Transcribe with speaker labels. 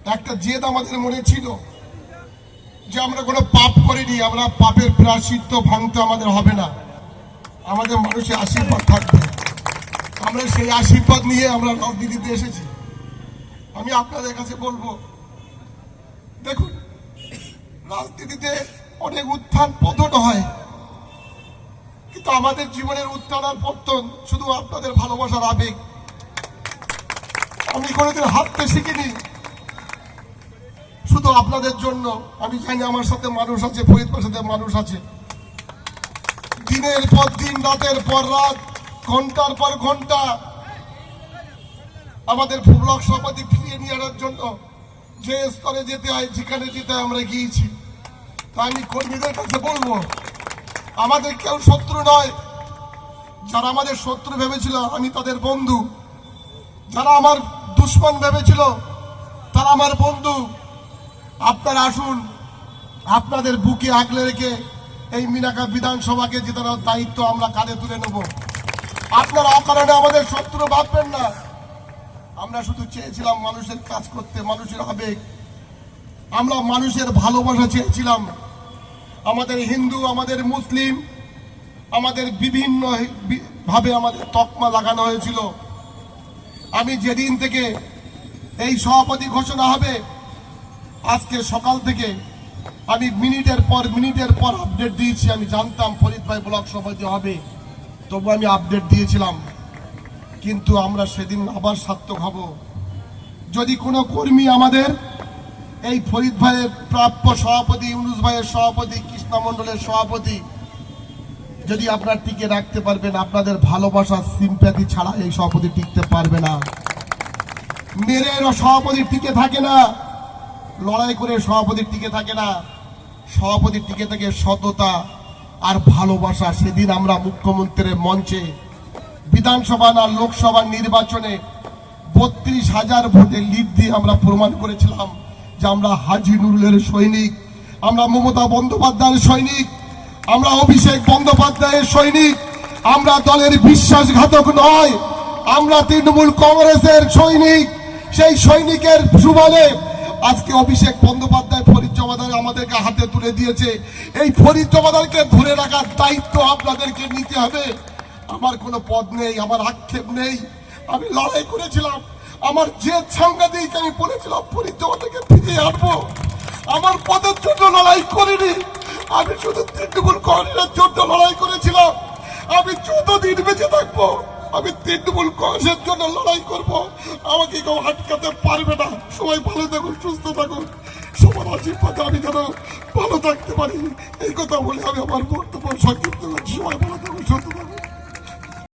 Speaker 1: একটা জেদ আমাদের মনে ছিল যে আমরা কোনো পাপ করিনি, আমরা পাপের প্রায়শ্চিত্ত ভাঙতে আমাদের হবে না, আমাদের মানুষের আশীর্বাদ থাকবে। আমরা সেই আশীর্বাদ নিয়ে আমরা রাজনীতিতে এসেছি। আমি আপনাদের কাছে বলবো, দেখুন, রাজনীতিতে অনেক উত্থান পতন হয়, কিন্তু আমাদের জীবনের উত্থান আর পতন শুধু আপনাদের ভালোবাসার আবেগ। আমি কোনোদিন হাঁটতে শিখিনি শুধু আপনাদের জন্য। আমি জানি আমার সাথে মানুষ আছে, ফরিদপুরের সাথে মানুষ আছে, দিনের পর দিন, রাতের পর রাত, ঘন্টার পর ঘন্টা আমাদের ব্লক সভাপতি ফিরিয়ে নিয়ে আনার জন্য যে স্তরে যেতে হয়, যেখানে যেতে হয় আমরা গিয়েছি। তাই আমি কর্মীদের কাছে বলবো, আমাদের কেউ শত্রু নয়। যারা আমাদের শত্রু ভেবেছিল আমি তাদের বন্ধু, যারা আমার দুশ্মন ভেবেছিল তারা আমার বন্ধু। আপনারা আসুন, আপনাদের বুকে আগলে রেখে এই মিনাকা বিধানসভাকে জেতানোর দায়িত্ব আমরা কাঁধে তুলে নেব। আপনারা অকারণে আমাদের শত্রু ভাববেন না। আমরা শুধু চেয়েছিলাম মানুষের কাজ করতে, মানুষের আবেগ, আমরা মানুষের ভালোবাসা চেয়েছিলাম। আমাদের হিন্দু, আমাদের মুসলিম, আমাদের বিভিন্ন ভাবে আমাদের তকমা লাগানো হয়েছিল। আমি যেদিন থেকে এই সভাপতি ঘোষণা হবে, আজকে সকাল থেকে আমি মিনিটের পর আপডেট দিয়েছি। আমি জানতাম ফরিদ ভাই ব্লক সভাপতি হবে, তবু আমি আপডেট দিয়েছিলাম। কিন্তু আমরা সেদিন আবার সার্থক হব যদি কোনো কর্মী আমাদের এই ফরিদ ভাইয়ের প্রাপ্য সভাপতি, ইউনুস ভাইয়ের সভাপতি, কৃষ্ণা মণ্ডলের সভাপতি যদি আপনারা টিকে রাখতে পারবেন। আপনাদের ভালোবাসা, সিম্প্যাথি ছাড়া এই সভাপতি টিকতে পারবে না। মেরে সভাপতি টিকে থাকে না, লড়াই করে সভাপতি টিকে থাকে না। সভাপতি টিকে থাকে সততা আর ভালোবাসা। সেদিন আমরা মুখ্যমন্ত্রীর মঞ্চে বিধানসভা না লোকসভা নির্বাচনে 32,000 ভোটে লিড দিয়ে আমরা প্রমাণ করেছিলাম যে আমরা হাজী নুরুলের সৈনিক, আমরা মমতা বন্দ্যোপাধ্যায়ের সৈনিক, আমরা অভিষেক বন্দ্যোপাধ্যায়ের সৈনিক। আমরা দলের বিশ্বাসঘাতক নয়, আমরা তৃণমূল কংগ্রেসের সৈনিক। সেই সৈনিকের সুবলে আজকে অভিষেক বন্দ্যোপাধ্যায় ফরিদ জমাদার আমাদেরকে হাতে তুলে দিয়েছে। এই ফরিদ জমাদারকে ধরে রাখার দায়িত্ব আপনাদেরকে নিতে হবে। আমার কোনো পদ নেই, আমার আক্ষেপ নেই। আমি লড়াই করেছিলাম, আমার যে সাংবাদিক, আমি বলেছিলাম ফরিদ জমাদারকে ফিরিয়ে আনবো। আমার পদের জন্য লড়াই করিনি, আমি শুধু তৃণমূল কংগ্রেসের জন্য লড়াই করেছিলাম। আমি যতদিন বেঁচে থাকবো আমি তৃণমূল কংগ্রেসের জন্য লড়াই করব। আমাকে কেউ আটকাতে পারবে না। সবাই ভালো থাকুন, সুস্থ থাকুন, সবার আশীর্বাদে আমি যেন ভালো থাকতে পারি, এই কথা বলে আমি আমার বক্তব্য সংক্ষিপ্ত করছি। সবাই